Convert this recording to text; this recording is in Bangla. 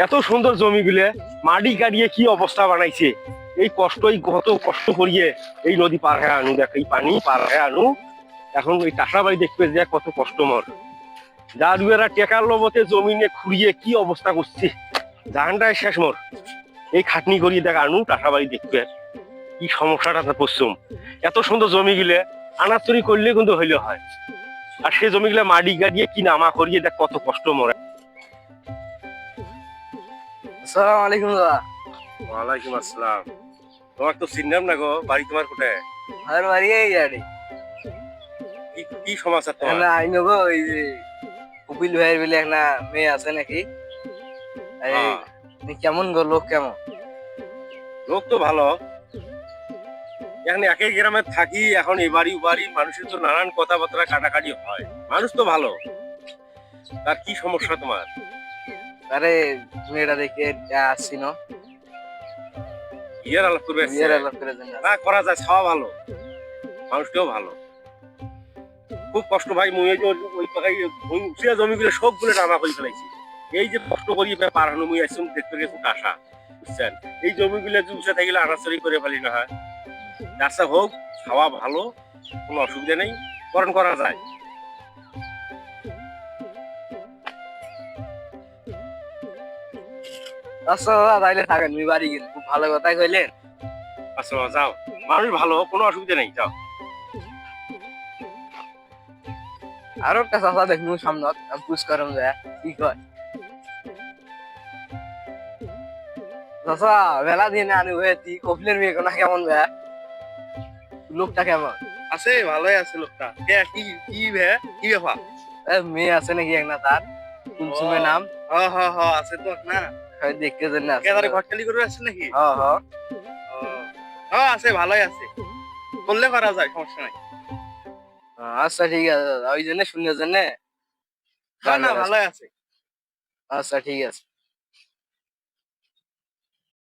এত সুন্দর জমিগুলো মাটি কাটিয়ে কি অবস্থা বানাইছে। এই কষ্টই কত কষ্ট করিয়ে এই নদী পার হয়ে আনু, দেখ এই পানি পার হয়ে আনু। এখন ওই টাকা বাড়ি দেখবে যে কত কষ্ট মর, জাদুয়েরা টেকার লবতে জমিনে খুঁড়িয়ে কি অবস্থা করছে। জাহানটায় শেষ মর, এই খাটনি করিয়ে দেখ আনু টাকা বাড়ি দেখবে কি সমস্যাটা পশ্চিম। এত সুন্দর জমিগুলো আনাচুরি করলে কিন্তু হইলে হয়, আর সেই জমিগুলো মাটি কাটিয়ে কি নামা করিয়ে দেখ কত কষ্ট মরে। আসসালামু আলাইকুম দাদা। ওয়ালাইকুম আসসালাম। তোমার তো চিনলাম না গো, বাড়ি তোমার কোথায়? আমার বাড়ি এই গাড়ি কি কি সমাচার তোমার? না আইনো গো, ওই যে কপিল ভাইয়ের বলে একটা মেয়ে আছে নাকি? এই হ্যাঁ, কেমন গো, লোক কেমন? লোক তো ভালো। এখন একই গ্রামে থাকি, এখন এ বাড়ি ও বাড়ি মানুষের তো নানান কথাবার্তা কাটাকাটি হয়। মানুষ তো ভালো। তার কি সমস্যা তোমার? আরে মেয়েটা দেখে আসছিল, বিয়ের আলাপ করবে এসছে? বিয়ের আলাপ করে জন্য না করা যায়, খাওয়া ভালো, মানুষটাও ভালো। খুব কষ্ট ভাই, মুই এই যে ওই পাকাই ওই উচিয়া জমিগুলো সবগুলো নামা করে ফেলাইছি। এই যে কষ্ট করি পার হানো মুই আসছি দেখতে গিয়ে খুব আশা, বুঝছেন? এই জমিগুলো যে উঁচা থাকলে আনাচরি করে ফেলি না হয়। আচ্ছা হোক, খাওয়া ভালো, কোনো অসুবিধা নেই, করণ করা যায়। আচ্ছা দাদা, তাইলে থাকেন, ওই বাড়ি গেলে খুব ভালো কথা কইলেন। আচ্ছা যাও, মানুষ ভালো, কোনো অসুবিধা নেই, যাও। আরো একটা চাষা দেখুন সামনে, আমি পুষ করম যায় কি কয়। চাষা বেলা দিন আনি হয়েছি, কপিলের মেয়ে কোনা কেমন ভাই? লোকটা কেমন? আছে, ভালোই আছে লোকটা। কে কি কি বে কি ব্যাপার? মেয়ে আছে নাকি এক না তার, কুলসুমের নাম। হ্যাঁ হ্যাঁ হ্যাঁ, আছে তো না। দেখতে জন্য কে তারে ঘটকালি করে আছে নাকি? হ্যাঁ হ্যাঁ। হ্যাঁ আছে, ভালোই আছে, করলে করা যায়, সমস্যা নাই। আচ্ছা ঠিক আছে দাদা, ওই জন্য শুনে জন্য। না না, ভালোই আছে। আচ্ছা ঠিক আছে।